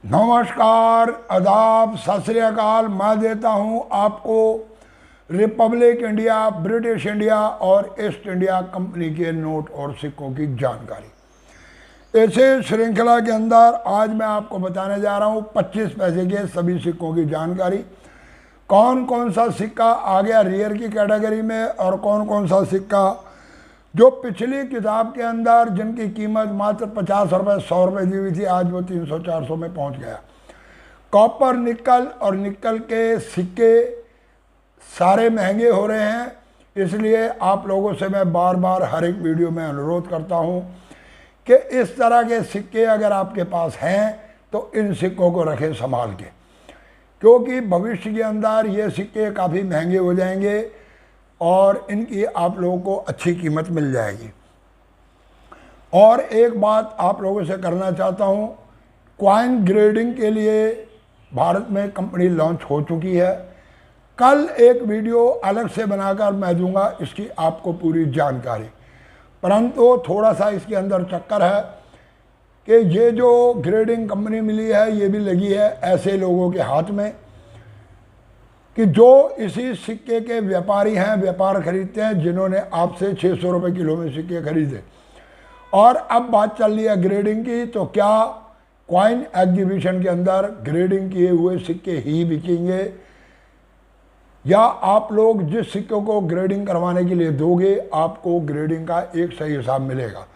नमस्कार, आदाब, सत श्री अकाल। मैं देता हूं आपको रिपब्लिक इंडिया, ब्रिटिश इंडिया और ईस्ट इंडिया कंपनी के नोट और सिक्कों की जानकारी। ऐसे श्रृंखला के अंदर आज मैं आपको बताने जा रहा हूं 25 पैसे के सभी सिक्कों की जानकारी। कौन कौन सा सिक्का आ गया रियर की कैटेगरी में और कौन कौन सा सिक्का जो पिछली किताब के अंदर जिनकी कीमत मात्र 50 रुपये 100 रुपये दी हुई थी, आज वो 300-400 में पहुंच गया। कॉपर, निकल और निकल के सिक्के सारे महंगे हो रहे हैं, इसलिए आप लोगों से मैं बार बार हर एक वीडियो में अनुरोध करता हूं कि इस तरह के सिक्के अगर आपके पास हैं तो इन सिक्कों को रखें संभाल के, क्योंकि भविष्य के अंदर ये सिक्के काफ़ी महंगे हो जाएंगे और इनकी आप लोगों को अच्छी कीमत मिल जाएगी। और एक बात आप लोगों से करना चाहता हूं, कॉइन ग्रेडिंग के लिए भारत में कंपनी लॉन्च हो चुकी है। कल एक वीडियो अलग से बनाकर मैं दूंगा इसकी आपको पूरी जानकारी, परंतु थोड़ा सा इसके अंदर चक्कर है कि ये जो ग्रेडिंग कंपनी मिली है ये भी लगी है ऐसे लोगों के हाथ में कि जो इसी सिक्के के व्यापारी हैं, व्यापार खरीदते हैं, जिन्होंने आपसे 600 रुपये किलो में सिक्के खरीदे। और अब बात चल रही है ग्रेडिंग की, तो क्या कॉइन एग्जीबिशन के अंदर ग्रेडिंग किए हुए सिक्के ही बिकेंगे या आप लोग जिस सिक्कों को ग्रेडिंग करवाने के लिए दोगे आपको ग्रेडिंग का एक सही हिसाब मिलेगा,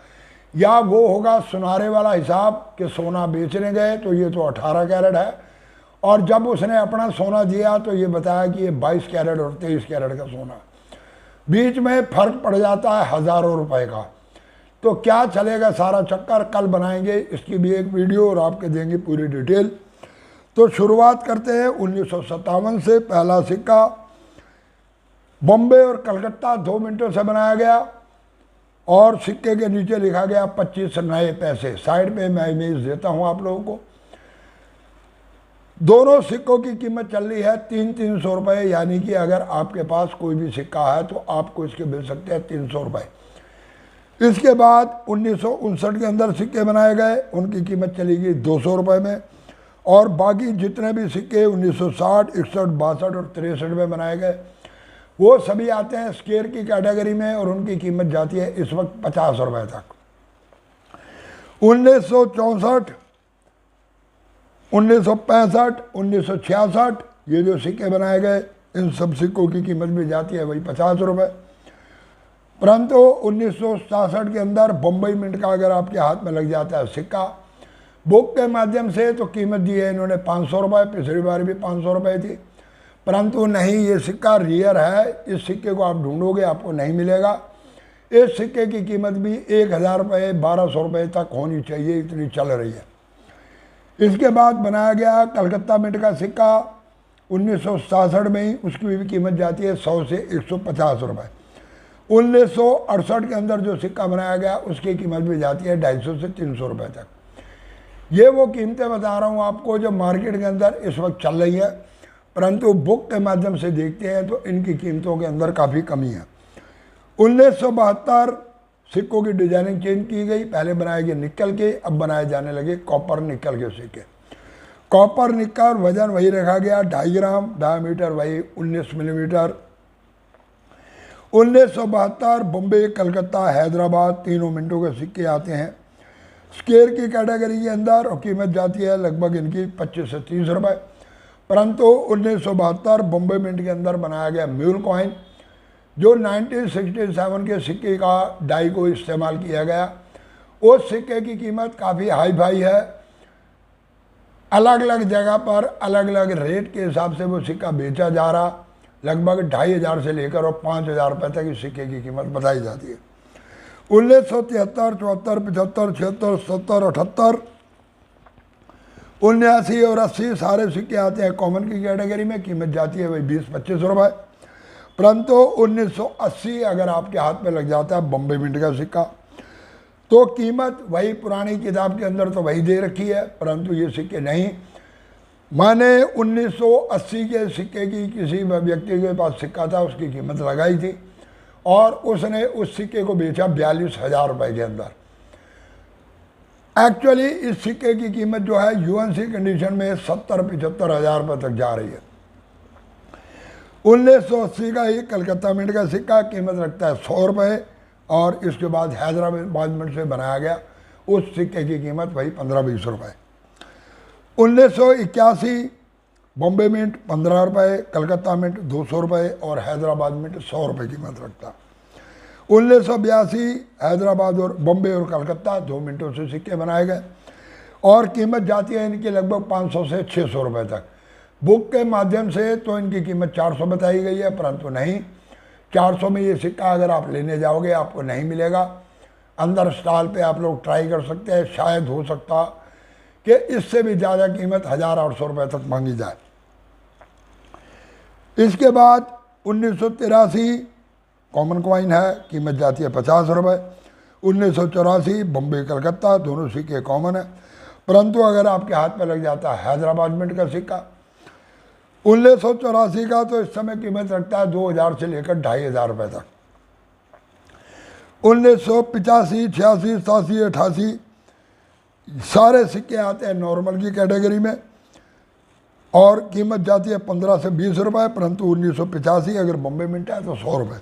या वो होगा सुनारे वाला हिसाब कि सोना बेचने गए तो ये तो 18 कैरेट है और जब उसने अपना सोना दिया तो ये बताया कि ये 22 कैरेट और 23 कैरेट का सोना, बीच में फ़र्क पड़ जाता है हज़ारों रुपए का। तो क्या चलेगा सारा चक्कर, कल बनाएंगे इसकी भी एक वीडियो और आपके देंगे पूरी डिटेल। तो शुरुआत करते हैं 1957 से। पहला सिक्का बॉम्बे और कलकत्ता 2 मिनटों से बनाया गया और सिक्के के नीचे लिखा गया 25 नए पैसे। साइड पे मैं इमेज देता हूँ आप लोगों को। दोनों सिक्कों की कीमत चल रही है 300 रुपये, यानी कि अगर आपके पास कोई भी सिक्का है तो आपको इसके मिल सकते हैं 300 रुपये। इसके बाद 1959 के अंदर सिक्के बनाए गए, उनकी कीमत चलेगी 200 रुपये में। और बाकी जितने भी सिक्के 1960, 61, 62 और 63 में बनाए गए वो सभी आते हैं स्क्वायर की कैटेगरी में और उनकी कीमत जाती है इस वक्त 50 रुपये तक। 1964, 1965, 1966 ये जो सिक्के बनाए गए इन सब सिक्कों की कीमत भी जाती है वही 50 रुपये। परंतु 1967 के अंदर बम्बई मिंट का अगर आपके हाथ में लग जाता है सिक्का बुक के माध्यम से तो कीमत दी है इन्होंने 500 रुपये, पिछली बार भी 500 रुपये थी। परंतु नहीं, ये सिक्का रियर है, इस सिक्के को आप ढूंढोगे आपको नहीं मिलेगा। इस सिक्के की कीमत भी 1000 रुपये 1200 रुपये तक होनी चाहिए, इतनी चल रही है। इसके बाद बनाया गया कलकत्ता मिंट का सिक्का 1967 में ही, उसकी भी कीमत जाती है 100 से 150 रुपये। 1968 के अंदर जो सिक्का बनाया गया उसकी कीमत भी जाती है 250 से 300 रुपये तक। ये वो कीमतें बता रहा हूँ आपको जो मार्केट के अंदर इस वक्त चल रही है, परंतु बुक के माध्यम से देखते हैं तो इनकी कीमतों के अंदर काफ़ी कमी है। 1972 सिक्कों की डिजाइनिंग चेंज की गई, पहले बनाए गए निकल के, अब बनाए जाने लगे कॉपर निकल के सिक्के। कॉपर निकल वजन वही रखा गया 2.5 ग्राम, डायमीटर वही 19 मिलीमीटर। 1972 बॉम्बे, कलकत्ता, हैदराबाद तीनों मिनटों के सिक्के आते हैं स्क्वायर की कैटेगरी के अंदर और कीमत जाती है लगभग इनकी 25 से 30 रुपये। परंतु 1972 बॉम्बे मिंट के अंदर बनाया गया म्यूल कॉइन जो 1967 के सिक्के का डाई को इस्तेमाल किया गया, उस सिक्के की कीमत काफ़ी हाई फाई है। अलग अलग जगह पर अलग अलग रेट के हिसाब से वो सिक्का बेचा जा रहा, लगभग 2500 से लेकर और 5000 रुपये तक इस सिक्के की कीमत बताई जाती है। 1973, 74, 75, 76, 70, 78, 79 और 80 सारे सिक्के आते हैं कॉमन की कैटेगरी में, कीमत जाती है वही 20-25 रुपये। परंतु 1980 अगर आपके हाथ में लग जाता है बॉम्बे मिंट का सिक्का तो कीमत वही पुरानी किताब के अंदर तो वही दे रखी है, परंतु ये सिक्के नहीं। मैंने 1980 के सिक्के की किसी व्यक्ति के पास सिक्का था, उसकी कीमत लगाई थी और उसने उस सिक्के को बेचा 42,000 रुपये के अंदर। एक्चुअली इस सिक्के की कीमत जो है यूएनसी कंडीशन में 70-75 हज़ार रुपये तक जा रही है। 1980 का ही कलकत्ता मिंट का सिक्का कीमत रखता है 100 रुपये, और इसके बाद हैदराबाद मिंट से बनाया गया उस सिक्के की कीमत वही 15-20 रुपये। 1981 बॉम्बे मिंट 15 रुपये, कलकत्ता मिंट 200 रुपये और हैदराबाद मिंट 100 रुपये कीमत रखता। 1982 हैदराबाद और बॉम्बे और कलकत्ता 2 मिनटों से सिक्के बनाए गए और कीमत जाती है इनकी लगभग 500 से 600 रुपये तक। बुक के माध्यम से तो इनकी कीमत 400 बताई गई है, परंतु नहीं, 400 में ये सिक्का अगर आप लेने जाओगे आपको नहीं मिलेगा। अंदर स्टॉल पे आप लोग ट्राई कर सकते हैं, शायद हो सकता कि इससे भी ज़्यादा कीमत 1800 रुपये तक मांगी जाए। इसके बाद 1983 कॉमन कॉइन है, कीमत जाती है 50 रुपये। 1984 बॉम्बे कलकत्ता दोनों सिक्के कॉमन है, परंतु अगर आपके हाथ में लग जाता है हैदराबाद मिंट का सिक्का 1984 का, तो इस समय कीमत रखता है 2000 से लेकर 2500 रुपये तक। 1985, 86, 87, 88 सारे सिक्के आते हैं नॉर्मल की कैटेगरी में और कीमत जाती है 15 से 20 रुपये, परंतु 1985 अगर बॉम्बे मिंट है तो 100 रुपये।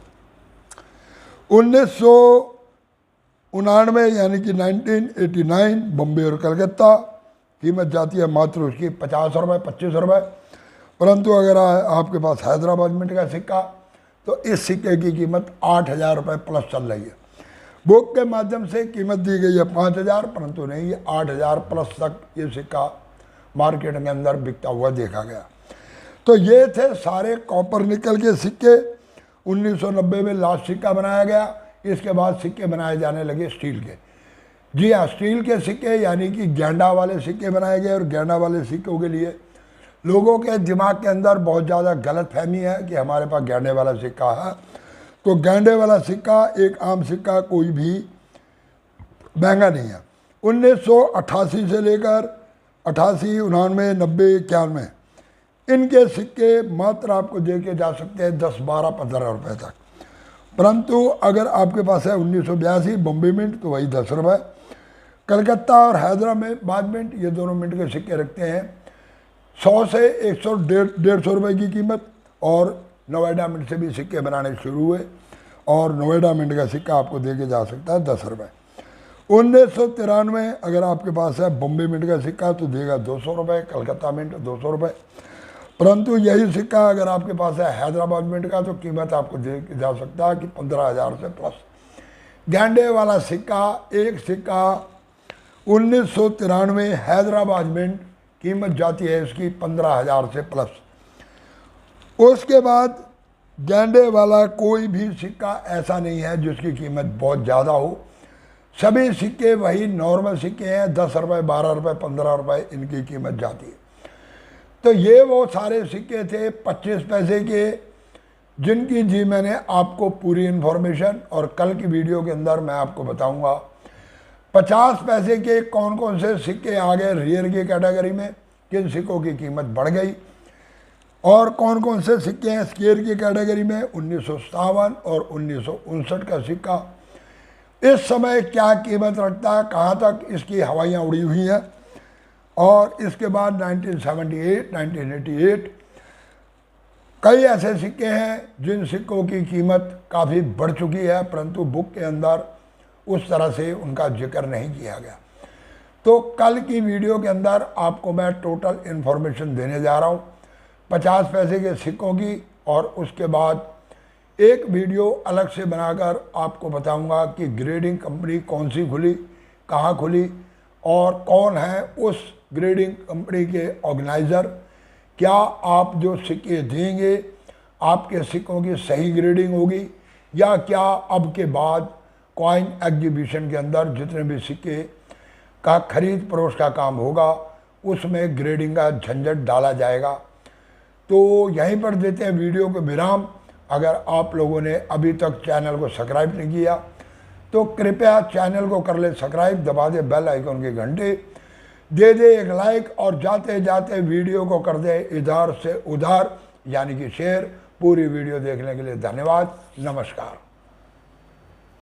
1999 यानी कि 1989 बॉम्बे और कलकत्ता कीमत जाती है मात्र उसकी 50 रुपये, 25 रुपये, परंतु अगर आपके पास हैदराबाद मिंट का सिक्का तो इस सिक्के की कीमत 8000 रुपये प्लस चल रही है। बुक के माध्यम से कीमत दी गई है 5000, परंतु नहीं, ये 8000 प्लस तक ये सिक्का मार्केट के अंदर बिकता हुआ देखा गया। तो ये थे सारे कॉपर निकल के सिक्के। 1990 में लास्ट सिक्का बनाया गया, इसके बाद सिक्के बनाए जाने लगे स्टील के। जी हाँ, स्टील के सिक्के यानी कि गेंडा वाले सिक्के बनाए गए और गेंडा वाले सिक्कों के लिए लोगों के दिमाग के अंदर बहुत ज़्यादा गलत फहमी है कि हमारे पास गेंडे वाला सिक्का है। तो गेंडे वाला सिक्का एक आम सिक्का कोई भी महंगा नहीं है। 1988 से लेकर 88, 89, 90, 91 इनके सिक्के मात्र आपको दे के जा सकते हैं 10, 12, 15 रुपये तक, परंतु अगर आपके पास है 1982 बॉम्बे मिंट तो वही 10 रुपये। कलकत्ता और हैदराबाद मिंट ये दोनों मिंट के सिक्के रखते हैं 100 से 100, 150 रुपये की कीमत, और नोएडा मिंट से भी सिक्के बनाने शुरू हुए और नोएडा मिंट का सिक्का आपको दे के जा सकता है 10 रुपये। 1993 अगर आपके पास है बॉम्बे मिंट का सिक्का तो देगा 200 रुपये, कलकत्ता मिंट 200 रुपये, परंतु यही सिक्का अगर आपके पास है हैदराबाद मिंट का तो कीमत आपको दे के जा सकता है कि 15,000 से प्लस। गेंडे वाला सिक्का, एक सिक्का 1993 हैदराबाद मिंट कीमत जाती है इसकी 15,000 से प्लस। उसके बाद गेंडे वाला कोई भी सिक्का ऐसा नहीं है जिसकी कीमत बहुत ज़्यादा हो, सभी सिक्के वही नॉर्मल सिक्के हैं, 10 रुपये, 12 रुपये, 15 रुपये इनकी कीमत जाती है। तो ये वो सारे सिक्के थे 25 पैसे के जिनकी जी मैंने आपको पूरी इन्फॉर्मेशन, और कल की वीडियो के अंदर मैं आपको बताऊंगा 50 पैसे के कौन कौन से सिक्के आ गए रियर की कैटेगरी में, किन सिक्कों की कीमत बढ़ गई, और कौन कौन से सिक्के हैं स्क्वायर की कैटेगरी में। 1957 और 1959 का सिक्का इस समय क्या कीमत रखता है, कहाँ तक इसकी हवाइयाँ उड़ी हुई हैं, और इसके बाद 1978, 1988 कई ऐसे सिक्के हैं जिन सिक्कों की कीमत काफ़ी बढ़ चुकी है, परंतु बुक के अंदर उस तरह से उनका जिक्र नहीं किया गया। तो कल की वीडियो के अंदर आपको मैं टोटल इन्फॉर्मेशन देने जा रहा हूँ 50 पैसे के सिक्कों की, और उसके बाद एक वीडियो अलग से बनाकर आपको बताऊंगा कि ग्रेडिंग कंपनी कौन सी खुली, कहाँ खुली, और कौन है उस ग्रेडिंग कंपनी के ऑर्गेनाइज़र। क्या आप जो सिक्के देंगे आपके सिक्कों की सही ग्रेडिंग होगी, या क्या अब के बाद कॉइन एग्जीबिशन के अंदर जितने भी सिक्के का खरीद फरोख्त का काम होगा उसमें ग्रेडिंग का झंझट डाला जाएगा। तो यहीं पर देते हैं वीडियो को विराम। अगर आप लोगों ने अभी तक चैनल को सब्सक्राइब नहीं किया तो कृपया चैनल को कर ले सब्सक्राइब, दबा दे बेल आइकन के घंटे, दे दे एक लाइक, और जाते जाते वीडियो को कर दे इधर से उधर यानी कि शेयर। पूरी वीडियो देखने के लिए धन्यवाद, नमस्कार।